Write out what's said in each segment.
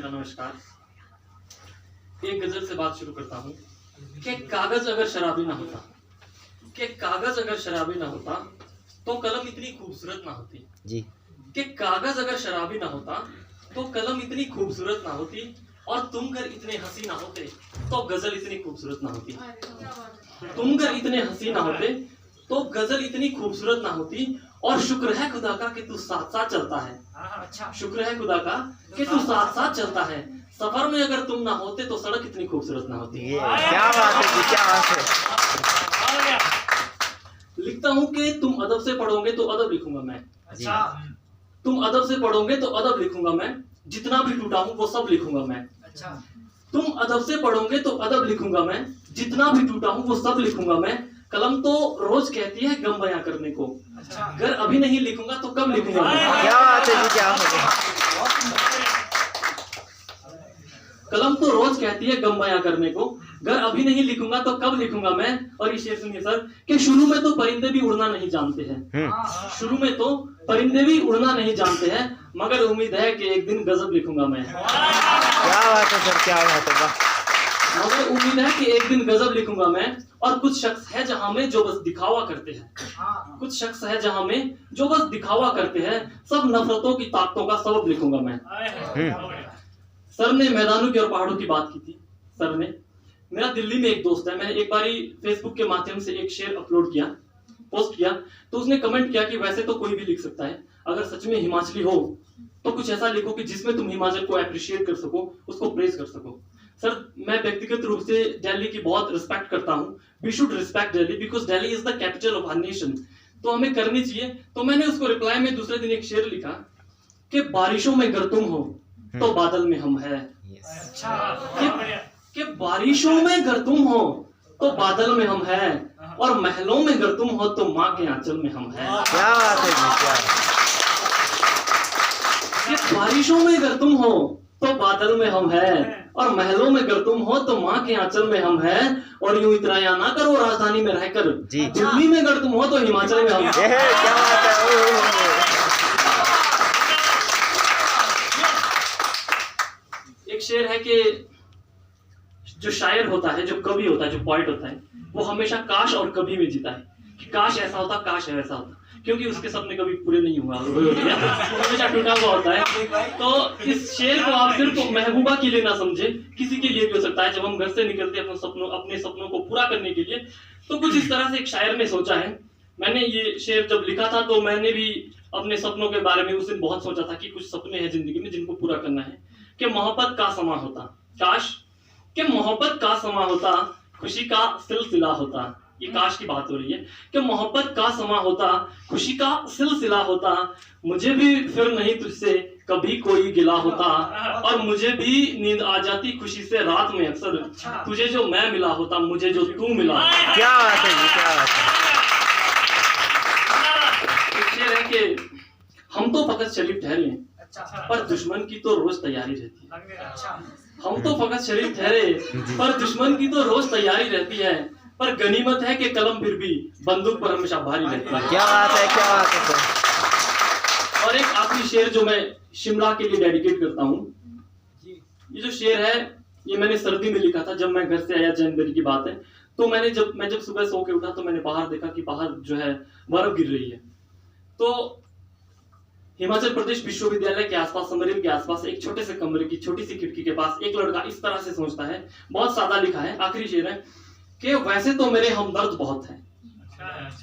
मेरा नमस्कार। एक गजल से बात शुरू करता हूँ कि कागज अगर शराबी ना होता, तो कलम इतनी खूबसूरत ना होती जी। कि कागज अगर शराबी ना होता तो कलम इतनी खूबसूरत ना होती, और तुम घर इतने हंसी ना होते तो गजल इतनी खूबसूरत ना होती। तुम घर इतने हंसी ना होते तो गजल इतनी खूबसूरत ना होती। और शुक्र है खुदा का कि तू साथ साथ चलता है। शुक्र है खुदा का कि तू साथ साथ चलता है। सफर में अगर तुम ना होते तो सड़क इतनी खूबसूरत ना होती। क्या बात है जी, क्या बात है। लिखता हूँ कि तुम अदब से पढ़ोगे तो अदब लिखूंगा मैं। तुम अदब से पढ़ोगे तो अदब लिखूंगा मैं। जितना भी टूटा हूँ वो सब लिखूंगा मैं। तुम अदब से पढ़ोगे तो अदब लिखूंगा मैं। जितना भी टूटा हूँ वो सब लिखूंगा मैं। कलम तो रोज कहती है गम बयां करने को, अगर अभी नहीं लिखूंगा तो कब लिखूंगा मैं। क्या बात है जी, क्या बात है। कलम तो रोज कहती है गम बयां करने को, अगर अभी नहीं लिखूंगा तो कब लिखूंगा मैं। और ये शेर सुनिए सर कि शुरू में तो परिंदे भी उड़ना नहीं जानते हैं। शुरू में तो परिंदे भी उड़ना नहीं जानते हैं, मगर उम्मीद है कि एक दिन गजब लिखूंगा मैं। क्या बात है सर, क्या बात है। मगर उम्मीद है कि एक दिन गजब लिखूंगा मैं। और कुछ शख्स है जहां में जो बस दिखावा करते हैं, कुछ शख्स है जहां में जो बस दिखावा करते हैं। सब नफरतों की ताकतों का सबब लिखूंगा मैं। सर ने मैदानों की और पहाड़ों की बात की थी। सर ने, मेरा दिल्ली में एक दोस्त है, मैंने एक बारी फेसबुक के माध्यम से एक शेर अपलोड किया, पोस्ट किया, तो उसने कमेंट किया कि वैसे तो कोई भी लिख सकता है, अगर सच में हिमाचली हो तो कुछ ऐसा लिखो कि जिसमें तुम हिमाचल को अप्रिशिएट कर सको, उसको प्रेज कर सको। सर, मैं व्यक्तिगत रूप से दिल्ली की बहुत रिस्पेक्ट करता हूँ। We should respect Delhi because Delhi is the capital of our nation, तो हमें करनी चाहिए। तो मैंने उसको रिप्लाई में दूसरे दिन एक शेर लिखा कि बारिशों में अगर तुम हो तो बादल में हम है। कि बारिशों में अगर तुम हो तो बादल में हम है, और महलों में अगर तुम हो तो माँ के आंचल में हम है। क्या बात है जी, क्या। कि बारिशों में अगर तुम हो तो बादल में हम है, और महलों में अगर तुम हो तो माँ के आंचल में हम है। और यूं इतराया ना करो राजधानी में रहकर, दिल्ली में अगर तुम हो तो हिमाचल में हम है। क्या बात है। एक शेर है कि जो शायर होता है, जो कवि होता है, जो पॉइंट होता है, वो हमेशा काश और कभी में जीता है कि काश ऐसा होता, काश ऐसा होता, क्योंकि उसके सपने कभी पूरे नहीं हुआ, हमेशा टूटा हुआ होता है। तो इस शेर को आप सिर्फ महबूबा के लिए ना समझे, किसी के लिए भी हो सकता है। जब हम घर से निकलते हैं अपने सपनों को पूरा करने के लिए, तो कुछ इस तरह से एक शायर ने सोचा है। मैंने ये शेर जब लिखा था तो मैंने भी अपने सपनों के बारे में उस दिन बहुत सोचा था कि कुछ सपने हैं जिंदगी में जिनको पूरा करना है। कि मोहब्बत का समा होता, काश कि मोहब्बत का समा होता, खुशी का सिलसिला होता। ये काश की बात हो रही है कि मोहब्बत का समा होता, खुशी का सिलसिला होता। मुझे भी फिर नहीं तुझसे कभी कोई गिला होता, और मुझे भी नींद आ जाती खुशी से रात में अक्सर। तुझे जो मैं मिला होता, मुझे जो तू मिला। क्या बात है जी, क्या बात है। शेर है कि हम तो फकत शरीफ ठहरे हैं, पर दुश्मन की तो रोज तैयारी रहती है। हम तो फकत शरीफ ठहरे, पर दुश्मन की तो रोज तैयारी रहती है। पर गनीमत है कि कलम फिर भी बंदूक पर हमेशा भारी रहती है। क्या बात है, क्या बात है। और एक आखिरी शेर जो मैं शिमला के लिए डेडिकेट करता हूँ। ये जो शेर है ये मैंने सर्दी में लिखा था, जब मैं घर से आया, जनवरी की बात है। तो मैं जब सुबह सो के उठा तो मैंने बाहर देखा कि बाहर जो है बर्फ गिर रही है। तो हिमाचल प्रदेश विश्वविद्यालय के आसपास, समरील के आसपास, एक छोटे से कमरे की छोटी सी खिड़की के पास एक लड़का इस तरह से सोचता है। बहुत सादा लिखा है, आखिरी शेर है कि वैसे तो मेरे हमदर्द बहुत हैं,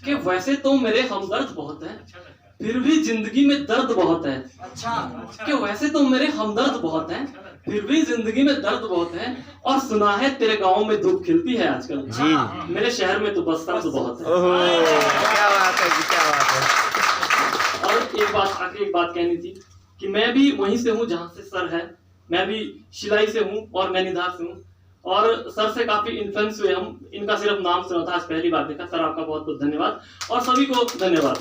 कि वैसे तो मेरे हमदर्द बहुत हैं, फिर भी जिंदगी में दर्द बहुत है। कि वैसे तो मेरे हमदर्द बहुत हैं, फिर भी जिंदगी में दर्द बहुत है। और सुना है तेरे गांव में धूप खिलती है आजकल जी, मेरे शहर में तो बस सर्द बहुत है। क्या बात है जी, क्या बात है। और आखिरी एक बात कहनी थी कि मैं भी वहीं से हूँ जहाँ से सर है। मैं भी शिलाई से हूँ और नैनीताल से हूँ, और सर से काफी इन्फ्लुएंस हुए हम। इनका सिर्फ नाम सुना था, आज पहली बार देखा। सर आपका बहुत बहुत धन्यवाद, और सभी को धन्यवाद।